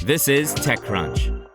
This is TechCrunch.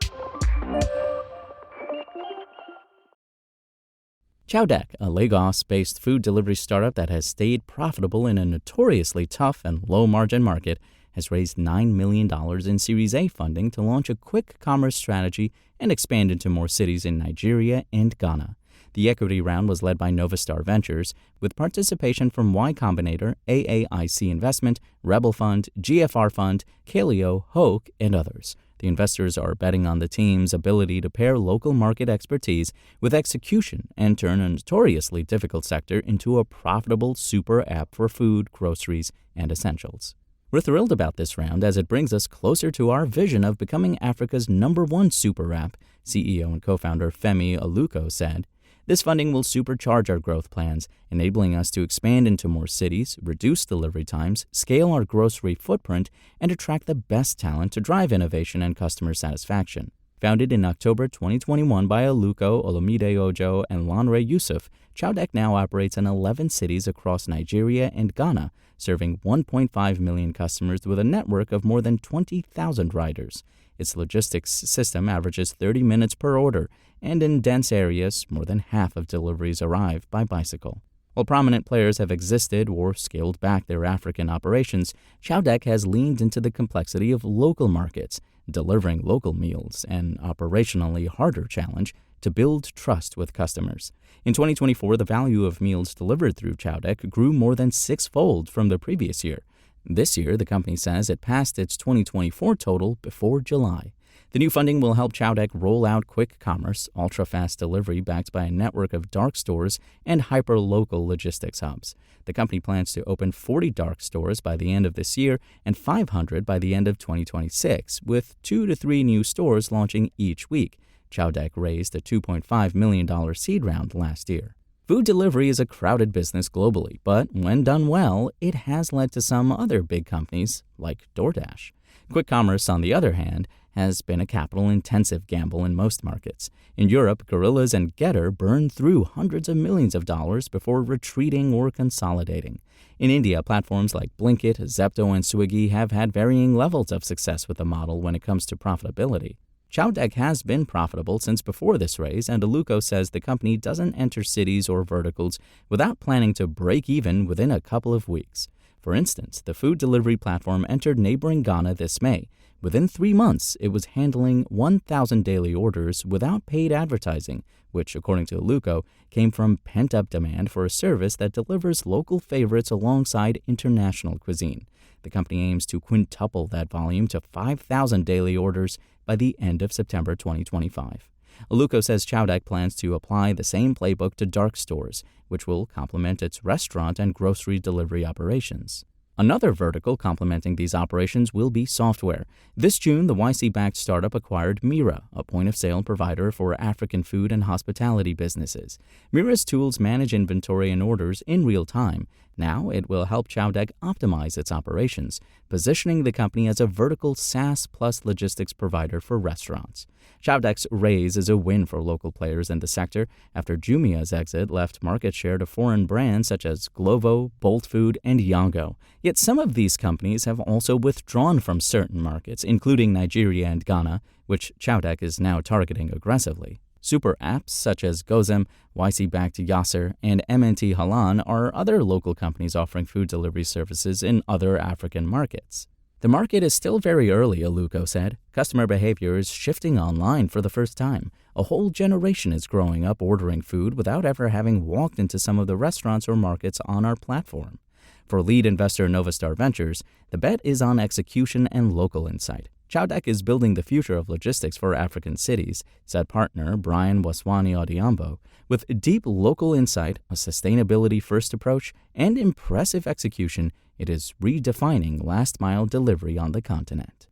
Chowdeck, a Lagos-based food delivery startup that has stayed profitable in a notoriously tough and low-margin market, has raised $9 million in Series A funding to launch a quick commerce strategy and expand into more cities in Nigeria and Ghana. The equity round was led by Novastar Ventures, with participation from Y Combinator, AAIC Investment, Rebel Fund, GFR Fund, Kaleo, Hoke, and others. The investors are betting on the team's ability to pair local market expertise with execution and turn a notoriously difficult sector into a profitable super app for food, groceries, and essentials. We're thrilled about this round as it brings us closer to our vision of becoming Africa's #1 super app, CEO and co-founder Femi Aluko said. This funding will supercharge our growth plans, enabling us to expand into more cities, reduce delivery times, scale our grocery footprint, and attract the best talent to drive innovation and customer satisfaction. Founded in October 2021 by Aluko, Olumide Ojo, and Lanre Yusuf, Chowdeck now operates in 11 cities across Nigeria and Ghana, serving 1.5 million customers with a network of more than 20,000 riders. Its logistics system averages 30 minutes per order, and in dense areas, more than half of deliveries arrive by bicycle. While prominent players have existed or scaled back their African operations, Chowdeck has leaned into the complexity of local markets, delivering local meals, an operationally harder challenge to build trust with customers. In 2024, the value of meals delivered through Chowdeck grew more than six-fold from the previous year. This year, the company says it passed its 2024 total before July. The new funding will help Chowdeck roll out quick commerce, ultra-fast delivery backed by a network of dark stores and hyper-local logistics hubs. The company plans to open 40 dark stores by the end of this year and 500 by the end of 2026, with 2 to 3 new stores launching each week. Chowdeck raised a $2.5 million seed round last year. Food delivery is a crowded business globally, but when done well, it has led to some other big companies like DoorDash. Quick commerce, on the other hand, has been a capital-intensive gamble in most markets. In Europe, Gorillas and Getter burned through hundreds of millions of dollars before retreating or consolidating. In India, platforms like Blinkit, Zepto, and Swiggy have had varying levels of success with the model when it comes to profitability. Chowdeck has been profitable since before this raise, and Aluko says the company doesn't enter cities or verticals without planning to break even within a couple of weeks. For instance, the food delivery platform entered neighboring Ghana this May. Within 3 months, it was handling 1,000 daily orders without paid advertising, which, according to Aluko, came from pent-up demand for a service that delivers local favorites alongside international cuisine. The company aims to quintuple that volume to 5,000 daily orders by the end of September 2025. Aluko says Chowdeck plans to apply the same playbook to dark stores, which will complement its restaurant and grocery delivery operations. Another vertical complementing these operations will be software. This June, the YC-backed startup acquired Mira, a point-of-sale provider for African food and hospitality businesses. Mira's tools manage inventory and orders in real time. Now it will help Chowdeck optimize its operations, positioning the company as a vertical SaaS plus logistics provider for restaurants. Chowdeck's raise is a win for local players in the sector after Jumia's exit left market share to foreign brands such as Glovo, Bolt Food, and Yango. Yet some of these companies have also withdrawn from certain markets, including Nigeria and Ghana, which Chowdeck is now targeting aggressively. Super apps such as Gozem, YC-backed Yasser, and MNT Halan are other local companies offering food delivery services in other African markets. The market is still very early, Aluko said. Customer behavior is shifting online for the first time. A whole generation is growing up ordering food without ever having walked into some of the restaurants or markets on our platform. For lead investor Novastar Ventures, the bet is on execution and local insight. Chowdeck is building the future of logistics for African cities, said partner Brian Waswani Odiambo. With deep local insight, a sustainability-first approach, and impressive execution, it is redefining last-mile delivery on the continent.